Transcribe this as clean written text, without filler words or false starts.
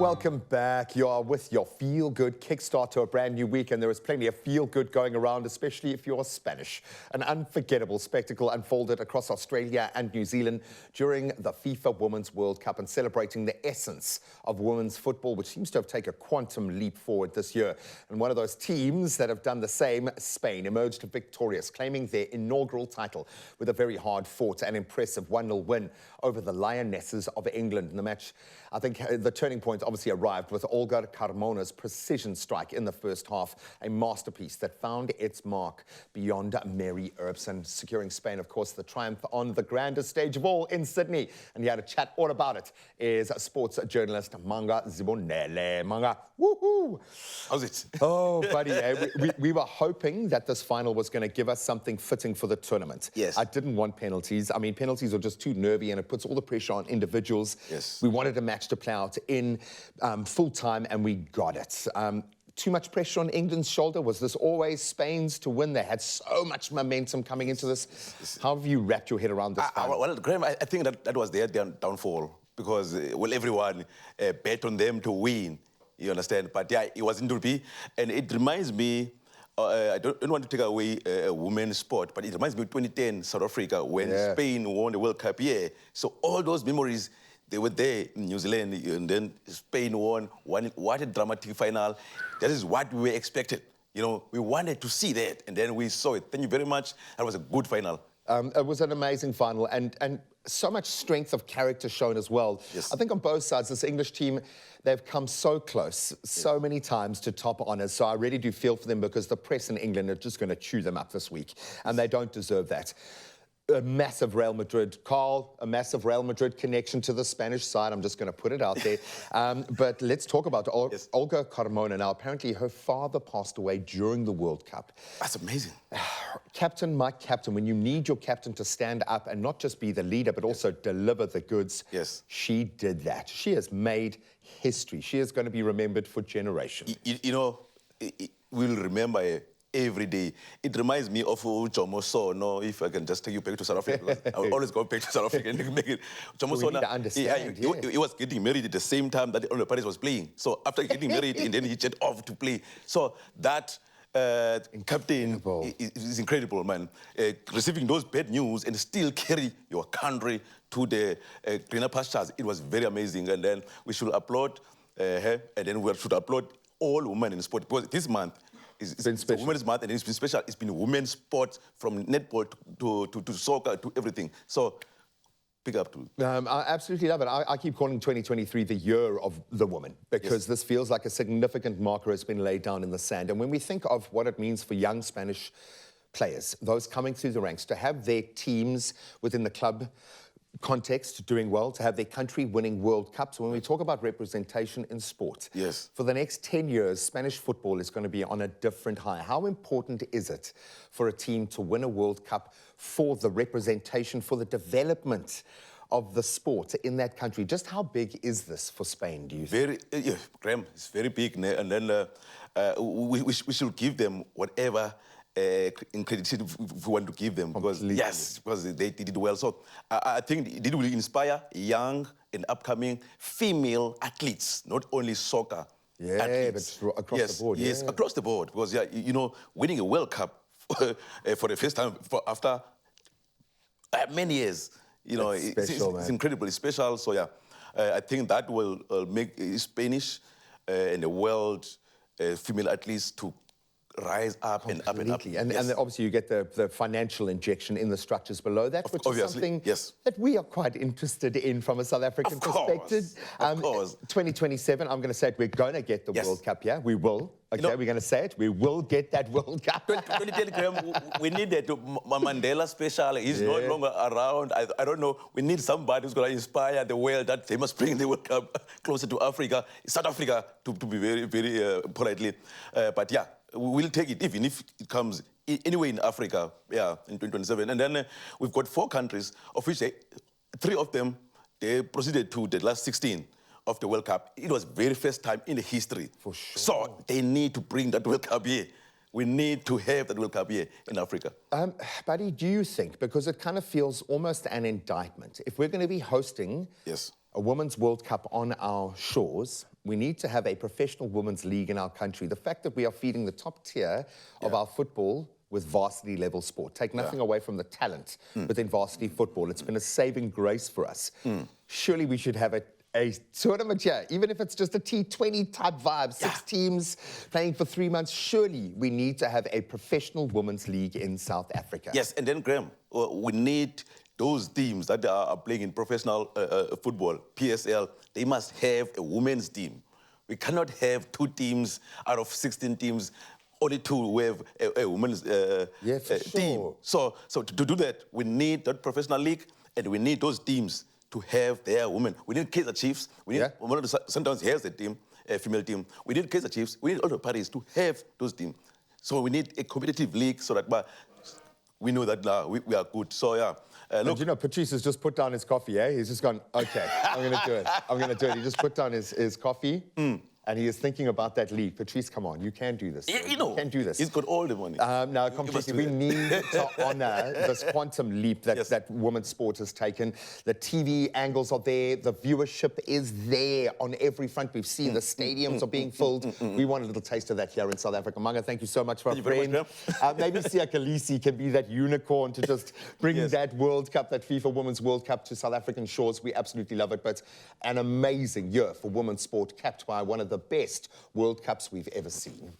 Welcome back. You are with your feel-good kickstart to a brand new week, and there is plenty of feel-good going around, especially if you're Spanish. An unforgettable spectacle unfolded across Australia and New Zealand during the FIFA Women's World Cup and celebrating the essence of women's football, which seems to have taken a quantum leap forward this year. And one of those teams that have done the same, Spain, emerged victorious, claiming their inaugural title with a very hard-fought and impressive 1-0 win over the Lionesses of England. In the match, I think the turning point obviously arrived with Olga Carmona's precision strike in the first half, a masterpiece that found its mark beyond Mary Earps, and securing Spain, of course, the triumph on the grandest stage of all in Sydney. And here to chat all about it is sports journalist Manga Zibonele. Manga, woohoo! How's it? Oh, buddy, we were hoping that this final was going to give us something fitting for the tournament. Yes. I didn't want penalties. I mean, penalties are just too nervy and it puts all the pressure on individuals. Yes. We wanted a match to play out in full time, and we got it. Too much pressure on England's shoulder? Was this always Spain's to win? They had so much momentum coming into this. How have you wrapped your head around this final? Well, Graham, I think that was their downfall because, well, everyone bet on them to win, you understand? But yeah, it wasn't to be. And it reminds me, I don't want to take away a women's sport, but it reminds me of 2010 South Africa when Spain won the World Cup. Yeah. So all those memories, they were there in New Zealand, and then Spain won. What a dramatic final. That is what we were expected. You know, we wanted to see that, and then we saw it. Thank you very much. That was a good final. It was an amazing final, and so much strength of character shown as well. Yes. I think on both sides, this English team, they've come so close, so many times to top honours. So I really do feel for them because the press in England are just going to chew them up this week, and they don't deserve that. A massive Real Madrid, Carl, a massive Real Madrid connection to the Spanish side. I'm just going to put it out there. But let's talk about Olga Carmona now. Apparently, her father passed away during the World Cup. That's amazing. Captain, my captain, when you need your captain to stand up and not just be the leader, but also deliver the goods, she did that. She has made history. She is going to be remembered for generations. You know, we'll remember every day. It reminds me of Jomo So. No, if I can just take you back to South Africa. I will always go back to South Africa and make it. Jomo So, we need to understand. He was getting married at the same time that Orlando Paris was playing. So after getting married, and then he jet off to play. So that captain is incredible, man. Receiving those bad news and still carry your country to the greener pastures. It was very amazing. And then we should applaud her, and then we should applaud all women in sport, because this month it's been Women's Month, and it's been special. It's been women's sports, from netball to soccer to everything. So, pick up to. I absolutely love it. I keep calling 2023 the year of the woman, because this feels like a significant marker has been laid down in the sand. And when we think of what it means for young Spanish players, those coming through the ranks, to have their teams within the club context doing well, to have their country winning World Cups. When we talk about representation in sport, for the next 10 years, Spanish football is going to be on a different high. How important is it for a team to win a World Cup for the representation, for the development of the sport in that country? Just how big is this for Spain, do you think? Graham, it's very big. And then we should give them whatever credit if we want to give them, because because they did it well. So I think it will inspire young and upcoming female athletes, not only soccer athletes. But across the board. Yes, across the board, because you know, winning a World Cup for the first time after many years, you know, it's incredibly special. So I think that will make Spanish and the world female athletes to rise up and up and up. And obviously you get the financial injection in the structures below that, which is something that we are quite interested in from a South African perspective. Of course. 2027, I'm going to say it, we're going to get the World Cup, we will. Okay, we're going to say it, we will get that World Cup. 2010, Graham, we need that Mandela special. He's no longer around. I don't know. We need somebody who's going to inspire the world that they must bring the World Cup closer to Africa, South Africa, to be very, very politely. But yeah, we'll take it, even if it comes anywhere in Africa, in 2027. And then we've got 4 countries, of which 3 of them, they proceeded to the last 16 of the World Cup. It was very first time in the history. For sure. So they need to bring that World Cup here. We need to have that World Cup here in Africa. Buddy, do you think, because it kind of feels almost an indictment, if we're going to be hosting a Women's World Cup on our shores. We need to have a professional women's league in our country. The fact that we are feeding the top tier of our football with varsity level sport. Take nothing away from the talent within varsity football. It's been a saving grace for us. Surely we should have a tournament here, even if it's just a T20 type vibe, 6 teams playing for 3 months. Surely we need to have a professional women's league in South Africa. Yes, and then Graham, we need those teams that are playing in professional football, PSL, they must have a women's team. We cannot have 2 teams out of 16 teams, only 2 who have a women's team. So to do that, we need that professional league, and we need those teams to have their women. We need Kaizer Chiefs. We need sometimes has a team, a female team. We need Kaizer Chiefs. We need all the parties to have those teams. So we need a competitive league so that we know that we are good. So yeah. Look, you know, Patrice has just put down his coffee, eh? He's just gone, okay, I'm going to do it. I'm going to do it. He just put down his coffee, and he is thinking about that league. Patrice, come on, you can do this. You know, you can do this. He's got all the money. No, completely. We need to honour this quantum leap that women's sport has taken. The TV angles are there. The viewership is there on every front. We've seen the stadiums are being filled. We want a little taste of that here in South Africa. Manga, thank you so much for our friend. Maybe Siya Kolisi can be that unicorn to just bring that World Cup, that FIFA Women's World Cup to South African shores. We absolutely love it. But an amazing year for women's sport, capped by one of the best World Cups we've ever seen.